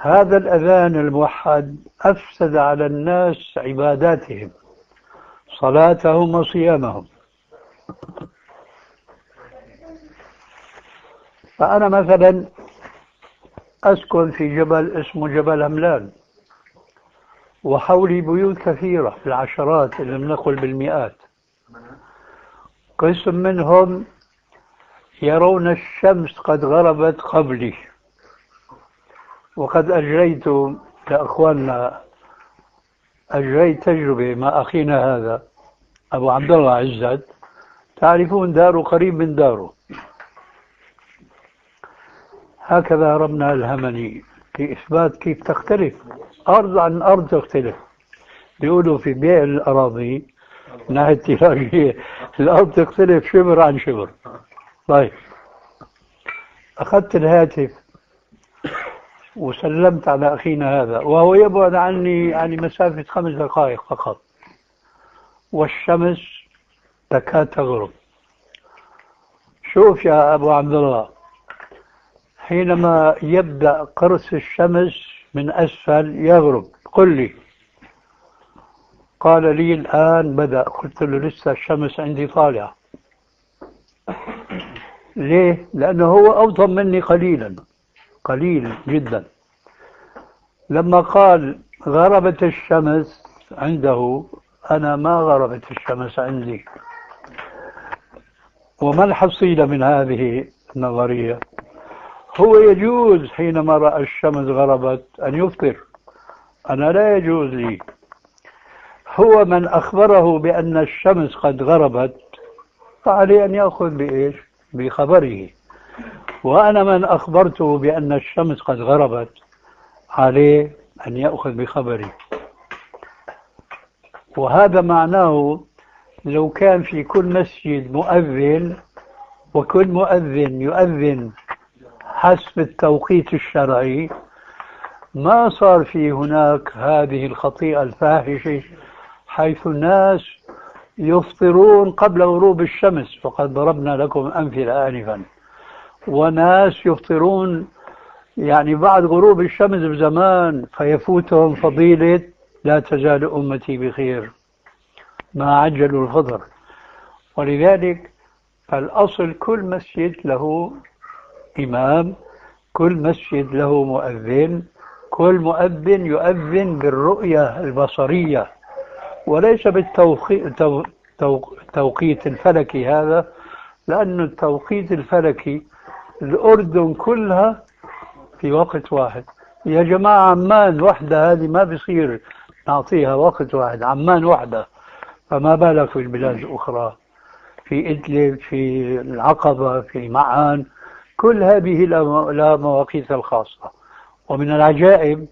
هذا الأذان الموحد أفسد على الناس عباداتهم، صلاتهم وصيامهم. فأنا مثلا أسكن في جبل اسمه جبل هملان، وحولي بيوت كثيرة بالعشرات إن لم نقل بالمئات. قسم منهم يرون الشمس قد غربت قبلي، وقد أجريت لأخواننا تجربة مع أخينا هذا أبو عبد الله عزت، تعرفون داره قريب من داره. هكذا ربنا ألهمني في إثبات كيف تختلف أرض عن أرض، تختلف. بيقولوا في بيع الأراضي من ناحية التكنولوجيا الأرض تختلف شبر عن شبر. طيب، أخذت الهاتف وسلمت على أخينا هذا، وهو يبعد عني يعني مسافة 5 دقائق فقط، والشمس تكاد تغرب. شوف يا أبو عبد الله، حينما يبدأ قرص الشمس من أسفل يغرب، قل لي. قال لي الآن بدأ. قلت له لسه الشمس عندي طالعة. ليه؟ لأنه هو أوطن مني قليلا، قليل جدا. لما قال غربت الشمس عنده، أنا ما غربت الشمس عندي. وما الحصيلة من هذه النظرية؟ هو يجوز حينما رأى الشمس غربت أن يفطر، أنا لا يجوز لي. هو من أخبره بأن الشمس قد غربت فعليه أن يأخذ بإيش؟ بخبره. وأنا من أخبرته بأن الشمس قد غربت عليه أن يأخذ بخبري. وهذا معناه لو كان في كل مسجد مؤذن، وكل مؤذن يؤذن حسب التوقيت الشرعي، ما صار في هناك هذه الخطيئة الفاحشة حيث الناس يفطرون قبل غروب الشمس، فقد ضربنا لكم أمثلة آنفا. وناس يفطرون يعني بعد غروب الشمس بزمان، فيفوتهم فضيلة لا تزال أمتي بخير ما عجلوا الفطر. ولذلك فالأصل كل مسجد له إمام، كل مسجد له مؤذن، كل مؤذن يؤذن بالرؤية البصرية وليس بالتوقيت الفلكي هذا، لأن التوقيت الفلكي الأردن كلها في وقت واحد. يا جماعة عمان وحدة هذه ما بصير نعطيها وقت واحد، عمان وحدة، فما بالك في البلاد الأخرى، في إدلب، في العقبة، في معان، كل هذه لها مواقيت الخاصة. ومن العجائب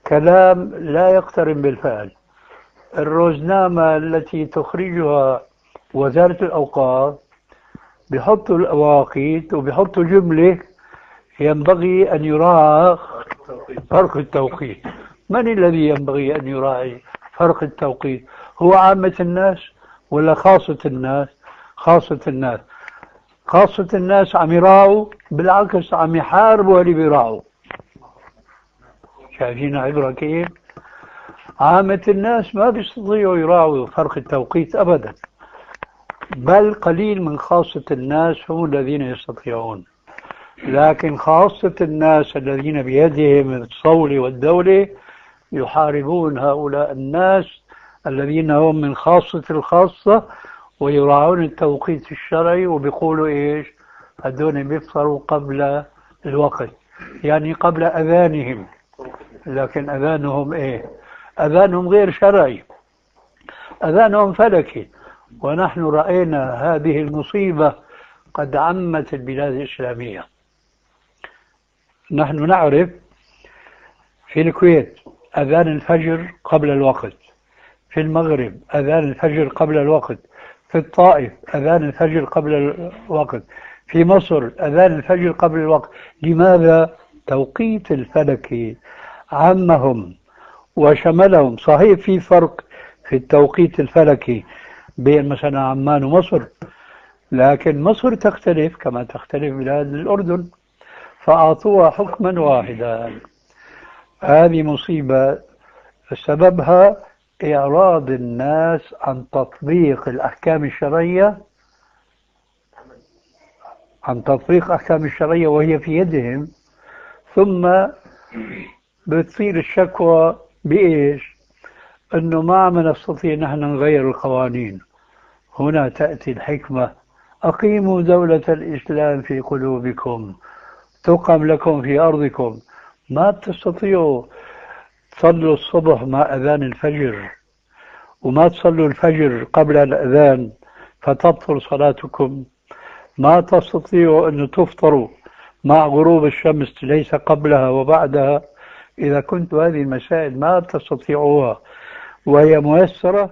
كلام لا يقترن بالفعل. الروزنامة التي تخرجها وزارة الأوقاف بيحطوا الأواقيت وبيحطوا جملة ينبغي أن يراعى فرق التوقيت. من الذي ينبغي أن يراعي فرق التوقيت؟ هو عامة الناس ولا خاصة الناس؟ خاصة الناس. خاصة الناس عم يراعوا، بالعكس عم يحاربوا اللي بيراعوا. شايفين عبرة كيف؟ عامة الناس ما بيستطيعوا يراعوا فرق التوقيت أبدا، بل قليل من خاصة الناس هم الذين يستطيعون. لكن خاصة الناس الذين بيدهم الصولة والدولة يحاربون هؤلاء الناس الذين هم من خاصة الخاصة ويراعون التوقيت الشرعي، وبيقولوا إيش؟ هدول بيفطروا قبل الوقت، يعني قبل أذانهم. لكن أذانهم إيه؟ أذانهم غير شرعي، أذانهم فلكي. ونحن رأينا هذه المصيبة قد عمت البلاد الإسلامية. نحن نعرف في الكويت أذان الفجر قبل الوقت، في المغرب أذان الفجر قبل الوقت، في الطائف أذان الفجر قبل الوقت، في مصر أذان الفجر قبل الوقت. لماذا؟ توقيت الفلكي عمهم وشملهم. صحيح في فرق في التوقيت الفلكي بين مثلا عمان ومصر، لكن مصر تختلف كما تختلف بلاد الأردن، فأعطوها حكما واحدا. هذه مصيبة سببها إعراض الناس عن تطبيق الأحكام الشرعية، عن تطبيق أحكام الشرعية وهي في يدهم. ثم بتصير الشكوى بإيش؟ أنه ما عم نستطيع نحن نغير القوانين. هنا تأتي الحكمة: أقيموا دولة الإسلام في قلوبكم تقم لكم في أرضكم. ما تستطيعوا تصلوا الصبح مع أذان الفجر، وما تصلوا الفجر قبل الأذان فتبطل صلاتكم. ما تستطيعوا أن تفطروا مع غروب الشمس ليس قبلها وبعدها. إذا كنت هذه المسائل ما تستطيعوها وهي ميسرة،